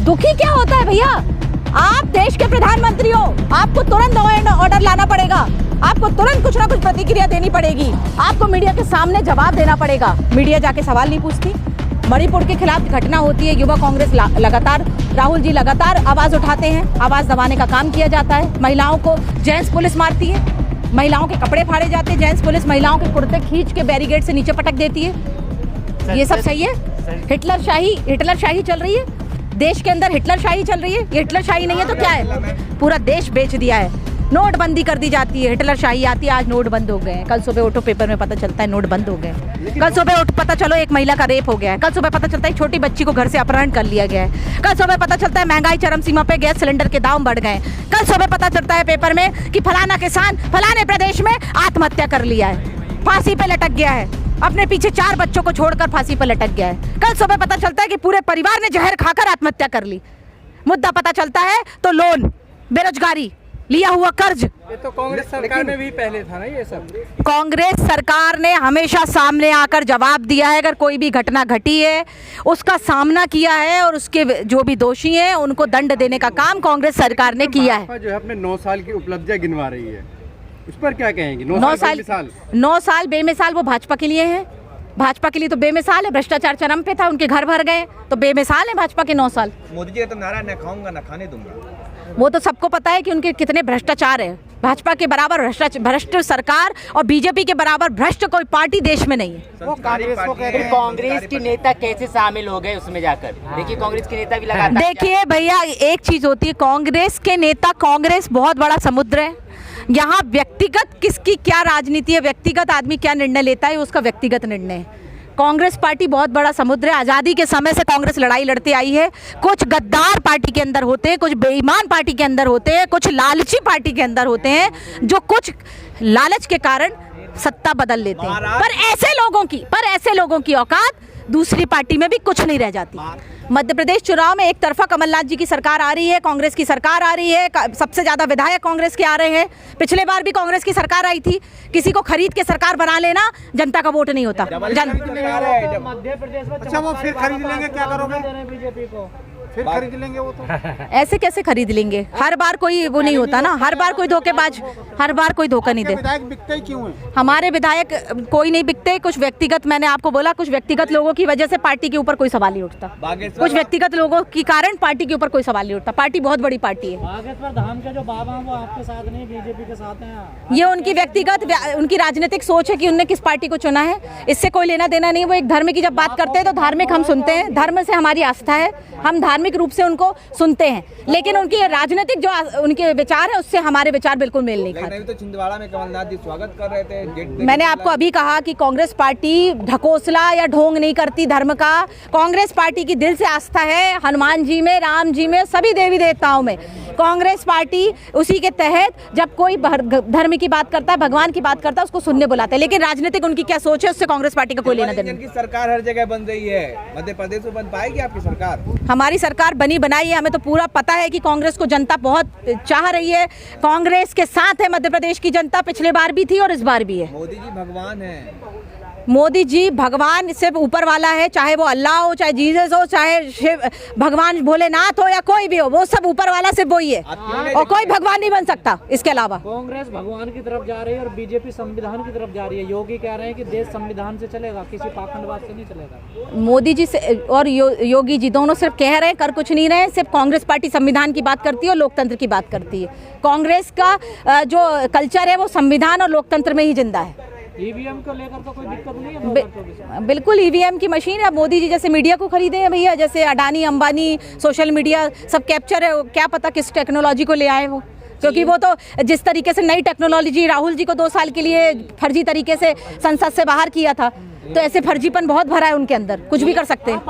दुखी क्या होता है भैया? आप देश के प्रधानमंत्री हो, आपको तुरंत ऑर्डर लाना पड़ेगा, आपको तुरंत कुछ ना कुछ प्रतिक्रिया देनी पड़ेगी, आपको मीडिया के सामने जवाब देना पड़ेगा। मीडिया जाके सवाल नहीं पूछती। मणिपुर के खिलाफ घटना होती है, युवा कांग्रेस लगातार, राहुल जी लगातार आवाज उठाते हैं, आवाज दबाने का काम किया जाता है। महिलाओं को जेंट्स पुलिस मारती है, महिलाओं के कपड़े फाड़े जाते हैं, जेंट्स पुलिस महिलाओं के कुर्ते खींच के बैरिकेड से नीचे पटक देती है। ये सब सही है? हिटलरशाही चल रही है देश के अंदर, हिटलरशाही चल रही है। ये हिटलरशाही नहीं है तो क्या है? पूरा देश बेच दिया है, नोटबंदी कर दी जाती है, हिटलरशाही आती है। आज नोट बंद हो गए हैं, कल सुबह उठो पेपर में पता चलता है नोट बंद हो गए। कल सुबह उठ पता चलो एक महिला का रेप हो गया है, कल सुबह पता चलता है एक छोटी बच्ची को घर से अपहरण कर लिया गया है, कल सुबह पता चलता है महंगाई चरम सीमा पे, गैस सिलेंडर के दाम बढ़ गए, कल सुबह पता चलता है पेपर में कि फलाना किसान फलाने प्रदेश में आत्महत्या कर लिया है, फांसी पे लटक गया है, अपने पीछे 4 बच्चों को छोड़कर फांसी पर लटक गया है। कल सुबह पता चलता है कि पूरे परिवार ने जहर खाकर आत्महत्या कर ली। मुद्दा पता चलता है तो लोन, बेरोजगारी, लिया हुआ कर्ज। ये तो कांग्रेस सरकार में भी पहले था ना ये सब। कांग्रेस सरकार ने हमेशा सामने आकर जवाब दिया है, अगर कोई भी घटना घटी है उसका सामना किया है और उसके जो भी दोषी हैं उनको दंड देने का काम कांग्रेस सरकार ने किया है। जो है अपने 9 साल की उपलब्धियां गिनवा रही है, उस पर क्या कहेंगी? 9 साल बेमिसाल। वो भाजपा के लिए है, भाजपा के लिए तो बेमिसाल है। भ्रष्टाचार चरम पे था, उनके घर भर गए, तो बेमिसाल है भाजपा के 9 साल। मोदी जी तो नारा न खाऊंगा न खाने दूंगा, वो तो सबको पता है कि उनके कितने भ्रष्टाचार है। भाजपा के बराबर भ्रष्ट सरकार और बीजेपी के बराबर भ्रष्ट कोई पार्टी देश में नहीं है। वो कांग्रेस की नेता कैसे शामिल हो गए उसमें जाकर? देखिए कांग्रेस के नेता भी लगातार। देखिए भैया, एक चीज होती है कांग्रेस के नेता, कांग्रेस बहुत बड़ा समुद्र है। यहाँ व्यक्तिगत किसकी क्या राजनीति है, व्यक्तिगत आदमी क्या निर्णय लेता है, उसका व्यक्तिगत निर्णय है। कांग्रेस पार्टी बहुत बड़ा समुद्र है। आज़ादी के समय से कांग्रेस लड़ाई लड़ते आई है। कुछ गद्दार पार्टी के अंदर होते हैं, कुछ बेईमान पार्टी के अंदर होते हैं, कुछ लालची पार्टी के अंदर होते हैं, जो कुछ लालच के कारण सत्ता बदल लेते हैं। पर ऐसे लोगों की औकात दूसरी पार्टी में भी कुछ नहीं रह जाती। मध्य प्रदेश चुनाव में एक तरफा कमलनाथ जी की सरकार आ रही है, कांग्रेस की सरकार आ रही है, सबसे ज्यादा विधायक कांग्रेस के आ रहे हैं। पिछले बार भी कांग्रेस की सरकार आई थी। किसी को खरीद के सरकार बना लेना, जनता का वोट नहीं होता। मध्य प्रदेश में अच्छा, वो फिर खरीद लेंगे, क्या करोगे? बीजेपी को फिर खरीद लेंगे वो तो। ऐसे कैसे खरीद लेंगे? हर बार कोई वो नहीं होता ना, हर बार कोई धोखेबाज, हर बार कोई धोखा नहीं दे। विधायक बिकते क्यों हैं? हमारे विधायक कोई नहीं बिकते। कुछ व्यक्तिगत, मैंने आपको बोला, कुछ व्यक्तिगत लोगों की वजह से पार्टी के ऊपर कोई सवाल नहीं उठता। कुछ व्यक्तिगत लोगों के कारण पार्टी के ऊपर कोई सवाल नहीं उठता। पार्टी बहुत बड़ी पार्टी है। बागेश्वर धाम के जो बाबा हैं वो आपके साथ नहीं, बीजेपी के साथ हैं। ये उनकी व्यक्तिगत, उनकी राजनीतिक सोच है कि उनने किस पार्टी को चुना है, इससे कोई लेना देना नहीं। वो एक धर्म की जब बात करते हैं तो धार्मिक हम सुनते हैं, धर्म से हमारी आस्था है, हम धार्मिक रूप से उनको सुनते हैं, लेकिन उनकी राजनीतिक जो उनके विचार है उससे हमारे विचार बिल्कुल मेल नहीं खाते। तो छिंदवाड़ा में कमलनाथ जी स्वागत कर रहे थे। मैंने आपको अभी कहा कि कांग्रेस पार्टी ढकोसला या ढोंग नहीं करती धर्म का। कांग्रेस पार्टी की दिल से आस्था है हनुमान जी में, राम जी में, सभी देवी देवताओं में। कांग्रेस पार्टी उसी के तहत जब कोई धर्म की बात करता है, भगवान की बात करता है, उसको सुनने बुलाते हैं। लेकिन राजनीतिक उनकी क्या सोच है उससे कांग्रेस पार्टी का कोई लेना देना नहीं। सरकार हर जगह बन रही है, मध्य प्रदेश में बन पाएगी आपकी सरकार? हमारी सरकार बनी बनाई है, हमें तो पूरा पता है कि कांग्रेस को जनता बहुत चाह रही है। कांग्रेस के साथ है मध्य प्रदेश की जनता, पिछले बार भी थी और इस बार भी है। मोदी जी भगवान है। मोदी जी भगवान सिर्फ ऊपर वाला है, चाहे वो अल्लाह हो, चाहे जीसस हो, चाहे शिव भगवान भोलेनाथ हो या कोई भी हो, वो सब ऊपर वाला सिर्फ वही है और कोई भगवान नहीं बन सकता इसके अलावा। कांग्रेस भगवान की तरफ जा रही है और बीजेपी संविधान की तरफ जा रही है। योगी कह रहे हैं कि देश संविधान से चलेगा, किसी पाखंडवाद से नहीं चलेगा। मोदी जी से और योगी जी दोनों सिर्फ कह रहे हैं, कर कुछ नहीं रहे। सिर्फ कांग्रेस पार्टी संविधान की बात करती है और लोकतंत्र की बात करती है। कांग्रेस का जो कल्चर है वो संविधान और लोकतंत्र में ही जिंदा है। ईवीएम को लेकर तो कोई दिक्कत नहीं है? बिल्कुल ईवीएम की मशीन है। अब मोदी जी जैसे मीडिया को खरीदे हैं भैया, जैसे अडानी अंबानी सोशल मीडिया सब कैप्चर है, क्या पता किस टेक्नोलॉजी को ले आए वो, क्योंकि वो तो जिस तरीके से नई बेटी राहुल जी को 2 साल के लिए फर्जी तरीके से संसद से बाहर किया था, तो ऐसे फर्जीपन बहुत भरा है उनके अंदर, कुछ भी कर सकते हैं।